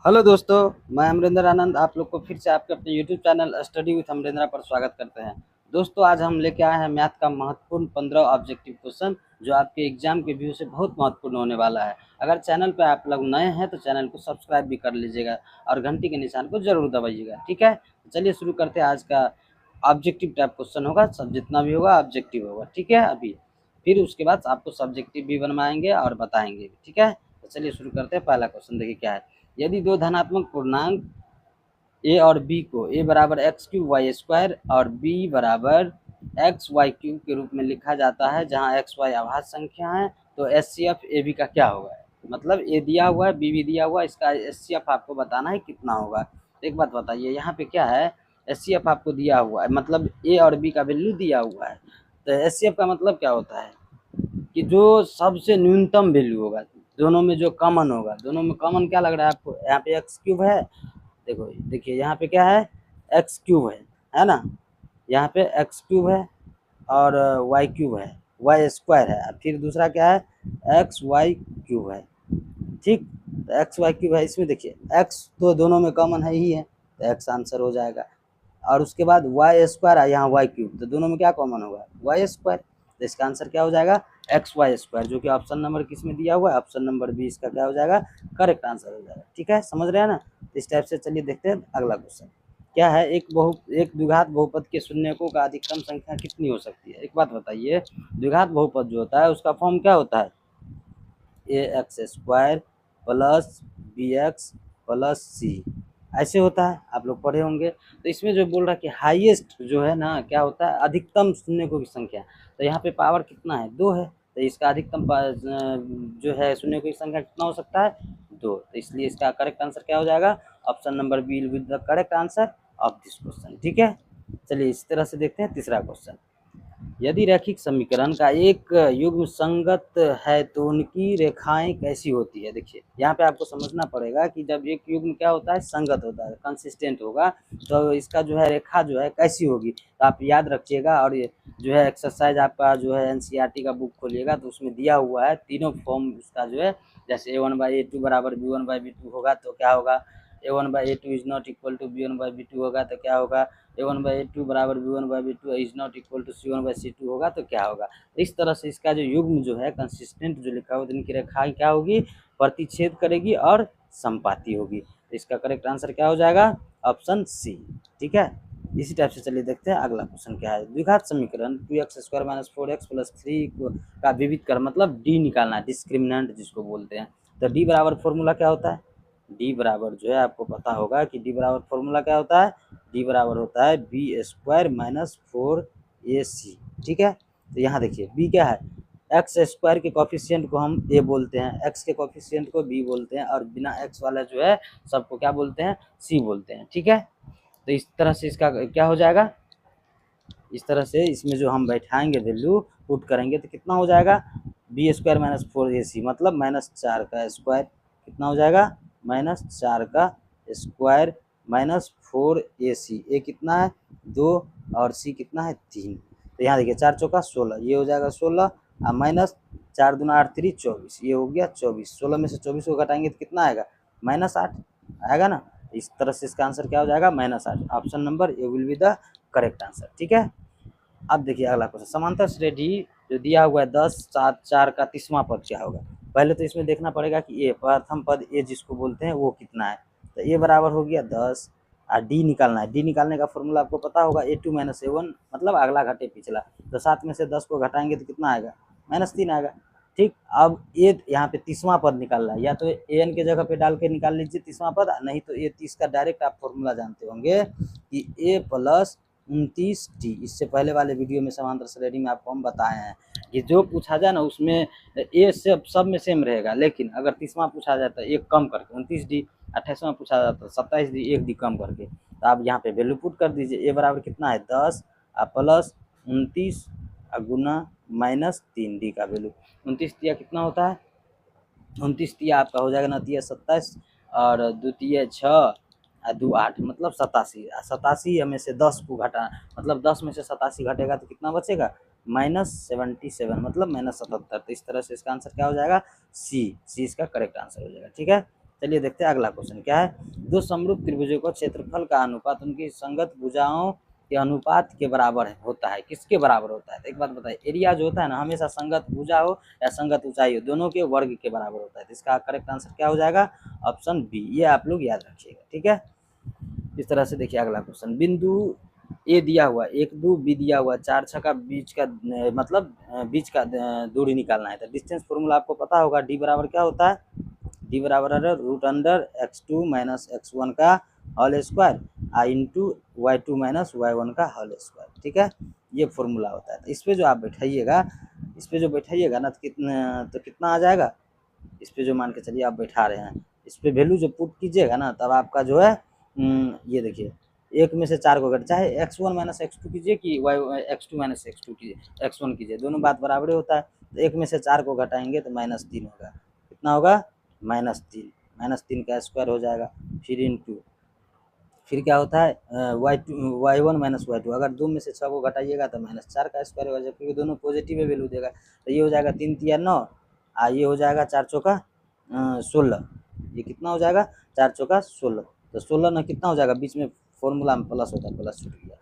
Hello दोस्तों, मैं अमरिंदर आनंद आप लोग को फिर से आपके अपने यूट्यूब चैनल स्टडी विथ अमरिंदरा पर स्वागत करते हैं। दोस्तों, आज हम लेके आए हैं मैथ का महत्वपूर्ण 15 ऑब्जेक्टिव क्वेश्चन जो आपके एग्जाम के व्यू से बहुत महत्वपूर्ण होने वाला है। अगर चैनल पर आप लोग नए हैं तो चैनल को सब्सक्राइब भी कर लीजिएगा और घंटी के निशान को जरूर दबाइएगा। ठीक है, तो चलिए शुरू करते हैं। आज का ऑब्जेक्टिव टाइप क्वेश्चन होगा, सब जितना भी होगा ऑब्जेक्टिव होगा। ठीक है, अभी फिर उसके बाद आपको सब्जेक्टिव भी बनवाएंगे और बताएंगे। ठीक है, तो चलिए शुरू करते हैं। पहला क्वेश्चन देखिए क्या है। यदि दो धनात्मक पूर्णांक ए और बी को ए बराबर एक्स क्यूब वाई स्क्वायर और बी बराबर एक्स वाई क्यूब के रूप में लिखा जाता है, जहां एक्स वाई अभाज्य संख्या है, तो H C F A B का क्या होगा। मतलब ए दिया हुआ है, बी भी दिया हुआ है, इसका एच सी एफ आपको बताना है कितना होगा। एक बात बताइए, यहाँ पे क्या है, एच सी एफ आपको दिया हुआ है, मतलब ए और बी का वैल्यू दिया हुआ है। तो एच सी एफ का मतलब क्या होता है कि जो सबसे न्यूनतम वैल्यू होगा, दोनों में जो कॉमन होगा। दोनों में कॉमन क्या लग रहा है आपको, यहाँ पे एक्स क्यूब है, देखो देखिए यहाँ पे क्या है, एक्स क्यूब है ना। यहाँ पे एक्स क्यूब है और वाई क्यूब है, वाई स्क्वायर है, फिर दूसरा क्या है, एक्स वाई क्यूब है। ठीक, तो एक्स वाई क्यूब है, इसमें देखिए एक्स तो दोनों में कॉमन है ही है, तो एक्स आंसर हो जाएगा। और उसके बाद वाई स्क्वायर है, यहाँ वाई क्यूब, तो दोनों में क्या कॉमन होगा, वाई स्क्वायर। तो इसका आंसर क्या हो जाएगा, एक्स वाई स्क्वायर, जो कि ऑप्शन नंबर किस में दिया हुआ है, ऑप्शन नंबर बी इसका क्या हो जाएगा, करेक्ट आंसर हो जाएगा। ठीक है, समझ रहे हैं ना। तो इस टाइप से चलिए देखते हैं अगला क्वेश्चन क्या है। एक द्विघात बहुपद के शून्यकों का अधिकतम संख्या कितनी हो सकती है। एक बात बताइए, द्विघात बहुपद जो होता है उसका फॉर्म क्या होता है, a x square plus b x plus c, ऐसे होता है, आप लोग पढ़े होंगे। तो इसमें जो बोल रहा है कि हाईएस्ट जो है ना, क्या होता है, अधिकतम शून्यकों की संख्या। तो यहाँ पे पावर कितना है, 2 है, तो इसका अधिकतम जो है शून्यकों की संख्या कितना हो सकता है, 2। तो इसलिए इसका करेक्ट आंसर क्या हो जाएगा, option number B will be the correct answer of this question. ठीक है, चलिए इस तरह से देखते हैं तीसरा क्वेश्चन। यदि रैखिक समीकरण का एक युग्म संगत है तो उनकी रेखाएं कैसी होती है। देखिए यहाँ पे आपको समझना पड़ेगा कि जब एक युग्म क्या होता है, संगत होता है, कंसिस्टेंट होगा, तो इसका जो है रेखा जो है कैसी होगी। तो आप याद रखिएगा, और ये जो है एक्सरसाइज आपका जो है एनसीईआरटी का बुक खोलिएगा तो उसमें दिया हुआ है तीनों फॉर्म उसका जो है। जैसे A1/A2 बराबर B1/B2 होगा तो क्या होगा, A1/A2 is not equal to B1/B2 होगा तो क्या होगा, A1/A2 बराबर B1/B2 is not equal to C1/C2 होगा तो क्या होगा। इस तरह से इसका जो युग्म जो है कंसिस्टेंट जो लिखा हुआ, इनकी रेखाएं क्या होगी, प्रतिच्छेद करेगी और संपाती होगी। तो इसका करेक्ट आंसर क्या हो जाएगा, ऑप्शन सी। ठीक है, इसी टाइप से चलिए देखते हैं अगला क्वेश्चन क्या है। द्विघात समीकरण 2x² - 4x + 3 का विविध कर, मतलब डी निकालना है, डिस्क्रिमिनेंट जिसको बोलते हैं। तो डी बराबर फॉर्मूला क्या होता है, डी बराबर जो है आपको पता होगा कि डी बराबर फॉर्मूला क्या होता है, डी बराबर होता है B² - 4AC। ठीक है, तो यहाँ देखिए बी क्या है, एक्स स्क्वायर के कॉफिशिएंट को हम ए बोलते हैं, एक्स के कॉफिशिएंट को बी बोलते हैं, और बिना एक्स वाला जो है सबको क्या बोलते हैं, सी बोलते हैं। ठीक है, तो इस तरह से इसका क्या हो जाएगा, इस तरह से इसमें जो हम बैठाएंगे वैल्यू पुट करेंगे तो कितना हो जाएगा, B² - 4AC, मतलब -4 का स्क्वायर, कितना हो जाएगा, -4 का स्क्वायर -4AC। ए कितना है, 2, और सी कितना है, 3। तो यहाँ देखिए 4 चौका 16, ये हो जाएगा 16, और -4 दूना 8 3 24, ये हो गया 24। 16 में से 24 को घटाएंगे तो कितना आएगा, -8 आएगा ना। इस तरह से इसका आंसर क्या हो जाएगा, -8। Option number A will be the correct answer. ठीक है, अब देखिए अगला क्वेश्चन, समांतर श्रेणी जो दिया हुआ है 10 7 4 का 30वां पद क्या होगा। पहले तो इसमें देखना पड़ेगा कि ए प्रथम पद ए जिसको बोलते हैं वो कितना है। तो ए बराबर हो गया 10, और डी निकालना है। डी निकालने का फॉर्मूला आपको पता होगा, A2 - A1, मतलब अगला घटे पिछला। तो 7 में से 10 को घटाएंगे तो कितना आएगा, -3 आएगा। ठीक, अब ए यहाँ पे 30वां पद निकालना है, या तो an के जगह पे डाल के निकाल लीजिए 30वां पद, नहीं तो A30 का डायरेक्ट आप फॉर्मूला जानते होंगे कि A + 29D। इससे पहले वाले वीडियो में समांतर श्रेणी में आपको हम बताए हैं कि जो पूछा जाए ना उसमें ए सब में सेम रहेगा, लेकिन अगर 30वां पूछा जाए तो एक कम करके 29D, 28वां पूछा जाता है 27D, 1D कम करके। तो आप यहाँ पे वैल्यू पुट कर दीजिए। ए बराबर कितना है, 10 प्लस 29 गुना -3D का वैल्यू। 29 दिया कितना होता है, 29 दिया आपका हो जाएगा ना, 27, और द्वितीय 6 और 2 8, मतलब 87। 87 में से 10 को घटा, मतलब 10 में से 87 घटेगा तो कितना बचेगा, -77, मतलब -77। तो इस तरह से इसका आंसर क्या हो जाएगा, सी। सी इसका करेक्ट आंसर हो जाएगा। ठीक है, चलिए देखते हैं अगला क्वेश्चन क्या है। दो समरूप त्रिभुजों का क्षेत्रफल का अनुपात उनकी संगत भुजाओं के अनुपात के बराबर होता है, किसके बराबर होता है? तो एक बात बताइए, एरिया जो होता है ना हमेशा संगत भुजा हो या संगत ऊंचाई हो, दोनों के वर्ग के बराबर होता है। तो इसका करेक्ट आंसर क्या हो जाएगा? Option B. ये आप लोग याद रखिएगा, ठीक है। इस तरह से देखिए अगला क्वेश्चन, बिंदु ए दिया हुआ 1 2, बी दिया हुआ 4 6 का बीच का मतलब बीच का दूरी निकालना है। तो डिस्टेंस फॉर्मूला आपको पता होगा, डी बराबर क्या होता है? डी बराबर है root under x2 minus x1 का whole square into y2 minus y1 का होल स्क्वायर, ठीक है। ये फॉर्मूला होता है। तो इस पे जो आप बैठाइएगा, इस पे जो बैठाइएगा ना तो कितना आ जाएगा? इस पे जो मान के चलिए आप बैठा रहे हैं, इस पे वैल्यू जब पुट कीजिएगा ना तब आपका जो है ये देखिए 1 में से 4 को घट, चाहे x1 माइनस x2 कीजिए कि x2 माइनस x2 कीजिए, x1 कीजिए, दोनों बात बराबर ही होता है। तो 1 में से 4 को घटाएंगे तो -3 होगा। कितना होगा? -3 का स्क्वायर हो जाएगा। फिर इंटू फिर क्या होता है y1 माइनस y2, अगर 2 में से 6 को घटाइएगा तो -4 का स्क्वायर हो जाएगा, क्योंकि दोनों पॉजिटिव में वैल्यू देगा। तो ये हो जाएगा 3 तिया 9, ये हो जाएगा 4 चौका 16। ये कितना हो जाएगा? 4 चौका 16। तो 16 ना कितना हो जाएगा? बीच में फॉर्मूला में प्लस होता है, प्लस छूट गया।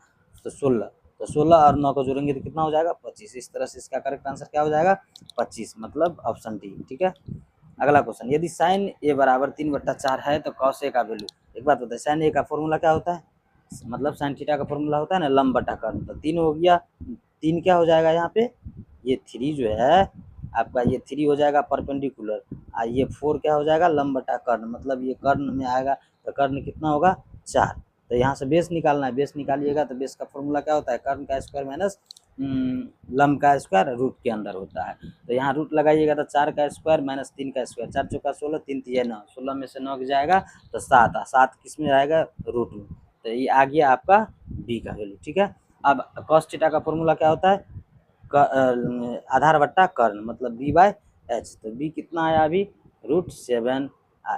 तो 16, तो 16 और 9 को जोड़ेंगे तो कितना हो जाएगा? 25। इस तरह से इसका करेक्ट आंसर क्या हो जाएगा? 25, मतलब ऑप्शन डी, ठीक है। अगला क्वेश्चन, यदि साइन ए बराबर 3/4 है तो कॉस ए का वैल्यू। एक बात बताइए, साइन ए का फॉर्मूला क्या होता है? मतलब साइन थीटा का फॉर्मूला होता है ना लंब बटा कर्ण। तो 3 हो गया, 3 क्या हो जाएगा यहाँ पे? ये 3 जो है आपका, ये 3 हो जाएगा परपेंडिकुलर, ये 4 क्या हो जाएगा? लंब बटा कर्ण, मतलब ये कर्ण में आएगा। तो कर्ण कितना होगा? 4। तो यहाँ से बेस निकालना है, बेस निकालिएगा तो बेस का फॉर्मूला क्या होता है? कर्ण का स्क्वायर माइनस लंब का स्क्वायर रूट के अंदर होता है। तो यहाँ रूट लगाइएगा तो 4 का स्क्वायर माइनस 3 का स्क्वायर, 4 चौका 16, 3 तिया 9, 16 में से 9 जाएगा तो 7, 7 किस में आएगा? रूट में। तो ये आ गया आपका बी का वैल्यू, ठीक है। अब कॉस थीटा का फॉर्मूला क्या होता है? आधार बट्टा कर्ण, मतलब बी बाय एच। तो बी कितना आया अभी? √7।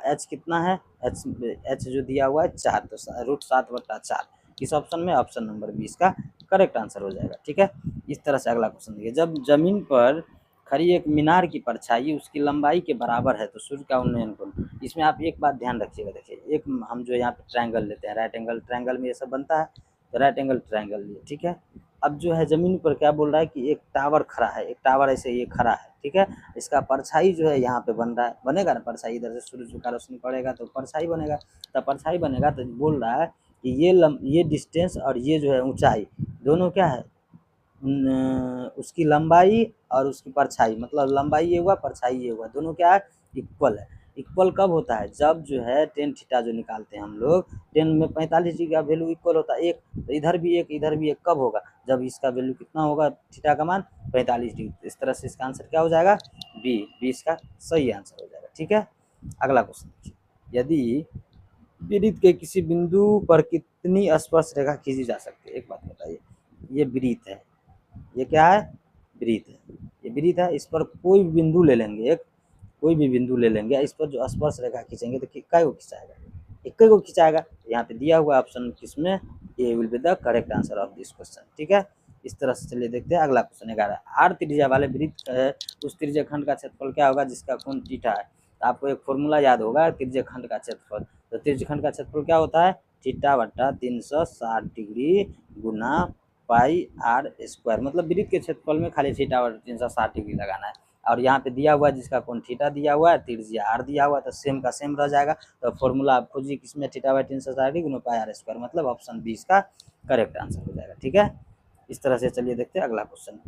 एच कितना है? एच जो दिया हुआ है 4, तो √7/4। किस ऑप्शन में? ऑप्शन नंबर 20 का करेक्ट आंसर हो जाएगा, ठीक है। इस तरह से अगला क्वेश्चन देखिए, जब जमीन पर खड़ी एक मीनार की परछाई उसकी लंबाई के बराबर है तो सूर्य का उन्नयन कोण। इसमें आप एक बात ध्यान रखिएगा, देखिए एक हम जो यहाँ पे ट्रायंगल लेते हैं, राइट एंगल ट्रायंगल में ये सब बनता है, तो राइट एंगल ट्रायंगल लिए, ठीक है। अब जो है ज़मीन पर क्या बोल रहा है कि एक टावर खड़ा है, एक टावर ऐसे ये खड़ा है, ठीक है। इसका परछाई जो है यहाँ पे बन रहा है, बनेगा ना परछाई, इधर से सूरज का रोशनी पड़ेगा तो परछाई बनेगा। तो परछाई बनेगा तो बोल रहा है कि ये डिस्टेंस और ये जो है ऊंचाई दोनों क्या है? उसकी लंबाई और उसकी परछाई, मतलब लंबाई ये हुआ, परछाई ये हुआ, दोनों क्या है? इक्वल है। इक्वल कब होता है? जब जो है टेन थीटा जो निकालते हैं हम लोग, 10 में 45 डिग्री का वैल्यू इक्वल होता है 1, तो इधर भी 1 इधर भी 1, कब होगा? जब इसका वैल्यू कितना होगा? थीटा का मान 45 डिग्री। इस तरह से इसका आंसर क्या हो जाएगा? बी, बी इसका सही आंसर हो जाएगा, ठीक है। अगला क्वेश्चन देखिए, यदि वृत्त के किसी बिंदु पर कितनी स्पर्श रेखा खींची जा सकती है? एक बात बताइए, ये वृत्त है, ये क्या है? वृत्त है, ये वृत्त है। इस पर कोई भी बिंदु ले लेंगे, एक कोई भी बिंदु ले लेंगे, इस पर जो स्पर्श रेखा खींचेंगे तो कितना को खिंचाएगा? एक को खिंचाएगा। यहाँ पे दिया हुआ ऑप्शन किसमें? A will be the correct answer of this question, ठीक है। इस तरह से चलिए देखते हैं अगला क्वेश्चन 11, आर त्रिज्या वाले वृत्त है उस त्रिज्या खंड का क्षेत्रफल क्या होगा जिसका कोण थीटा है? तो आपको एक फॉर्मूला याद होगा त्रिज्या खंड का क्षेत्रफल। तो त्रिज्या खंड का क्षेत्रफल क्या होता है? थीटा बट्टा 360 डिग्री गुना पाई आर स्क्वायर, मतलब वृत्त के क्षेत्रफल में खाली थीटा बट्टा 360 डिग्री लगाना है। और यहाँ पे दिया हुआ है जिसका कोण थीटा दिया हुआ है, त्रिज्या आर दिया हुआ है, तो सेम का सेम रह जाएगा। तो फॉर्मूला आप खोजिए किसमें? थीटा बाई 360 डिग्री गुना पाई आर स्क्वायर, मतलब ऑप्शन 20 का करेक्ट आंसर हो जाएगा, ठीक है। इस तरह से चलिए देखते हैं अगला क्वेश्चन,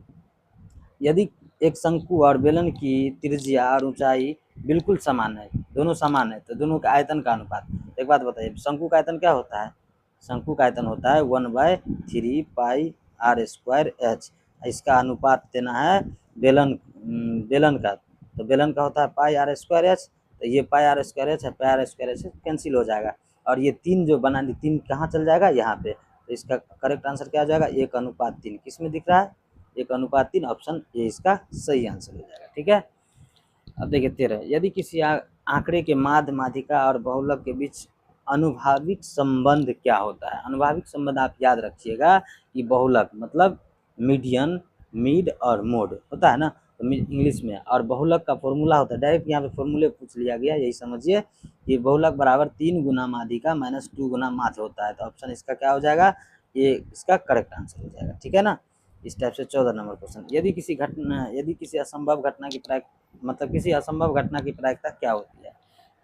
यदि एक शंकु और बेलन की त्रिज्या और ऊंचाई बिल्कुल समान है, दोनों समान है, तो दोनों का आयतन का अनुपात। एक बात बताइए, शंकु का आयतन क्या होता है? शंकु का आयतन होता है 1/3 पाई आर स्क्वायर एच। इसका अनुपात देना है बेलन का, तो बेलन का होता है पाई आर स्क्वायर एच। तो ये पाई आर स्क्वायर एच है, पाई आर स्क्वायर एच कैंसिल हो जाएगा, और ये 3 जो बना ली, 3 कहाँ चल जाएगा? यहाँ पे। तो इसका करेक्ट आंसर क्या हो जाएगा? 1:3। किस में दिख रहा है? 1:3, ऑप्शन ए इसका सही आंसर हो जाएगा, ठीक है। अब देखिए 13, यदि किसी आंकड़े के माध्य माध्यिका और बहुलक के बीच अनुभाविक संबंध क्या होता है? अनुभाविक संबंध आप याद रखिएगा कि बहुलक मतलब मीडियन, मिड और मोड होता है ना। तो इंग्लिश में। और बहुलक का फॉर्मूला होता है, डायरेक्ट यहाँ पे फॉर्मूले पूछ लिया गया, यही समझिए कि बहुलक बराबर 3 गुना माध्यिका माइनस 2 गुना माध्य होता है। तो ऑप्शन इसका क्या हो जाएगा, ये इसका करेक्ट आंसर हो जाएगा, ठीक है ना। इस टाइप से 14 नंबर क्वेश्चन, यदि किसी असंभव घटना की मतलब किसी असंभव घटना की प्रायिकता क्या होती है।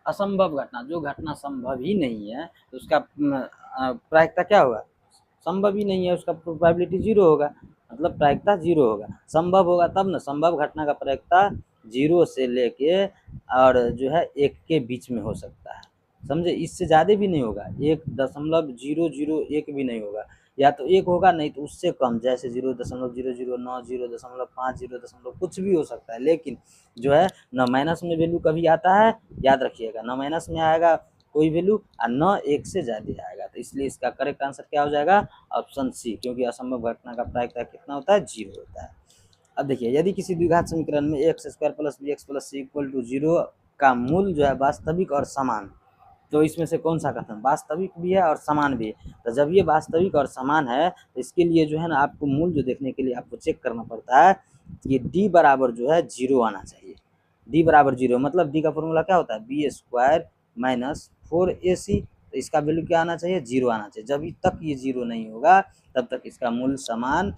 असंभव घटना, जो घटना संभव ही नहीं है तो उसका प्रायिकता क्या होगा, संभव ही नहीं है, उसका प्रोबेबिलिटी 0 होगा, मतलब प्रायिकता 0 होगा। संभव होगा तब ना, संभव घटना का प्रायिकता 0 से लेके और जो है 1 के बीच में हो सकता है, समझे, इससे ज़्यादा भी नहीं होगा, 1.001 भी नहीं होगा, या तो 1 होगा, नहीं तो उससे कम, जैसे 0.009, 0.5, 0. कुछ भी हो सकता है। लेकिन जो है न माइनस में वैल्यू कभी आता है, याद रखिएगा, न माइनस में आएगा कोई वैल्यू और न 1 से ज़्यादा आएगा। तो इसलिए इसका करेक्ट आंसर क्या हो जाएगा, ऑप्शन सी, क्योंकि असंभव घटना का प्रायिकता कितना होता है, 0 होता है। अब देखिए, यदि किसी द्विघात समीकरण में x² + bx + c = 0 का मूल जो है वास्तविक और समान, तो इसमें से कौन सा कथन वास्तविक भी है और समान भी है। तो जब ये वास्तविक और समान है तो इसके लिए जो है ना, आपको मूल जो देखने के लिए आपको चेक करना पड़ता है, ये d बराबर जो है 0 आना चाहिए। d बराबर 0 मतलब d का फॉर्मूला क्या होता है, b² - 4ac, तो इसका वैल्यू क्या आना चाहिए, 0 आना चाहिए। जब तक ये 0 नहीं होगा तब तक इसका मूल समान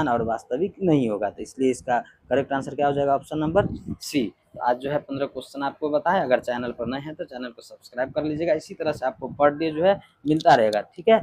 और वास्तविक नहीं होगा। तो इसलिए इसका करेक्ट आंसर क्या हो जाएगा, ऑप्शन नंबर सी। तो आज जो है 15 क्वेश्चन आपको बताया। अगर चैनल पर नए हैं तो चैनल को सब्सक्राइब कर लीजिएगा, इसी तरह से आपको पर डे जो है मिलता रहेगा, ठीक है।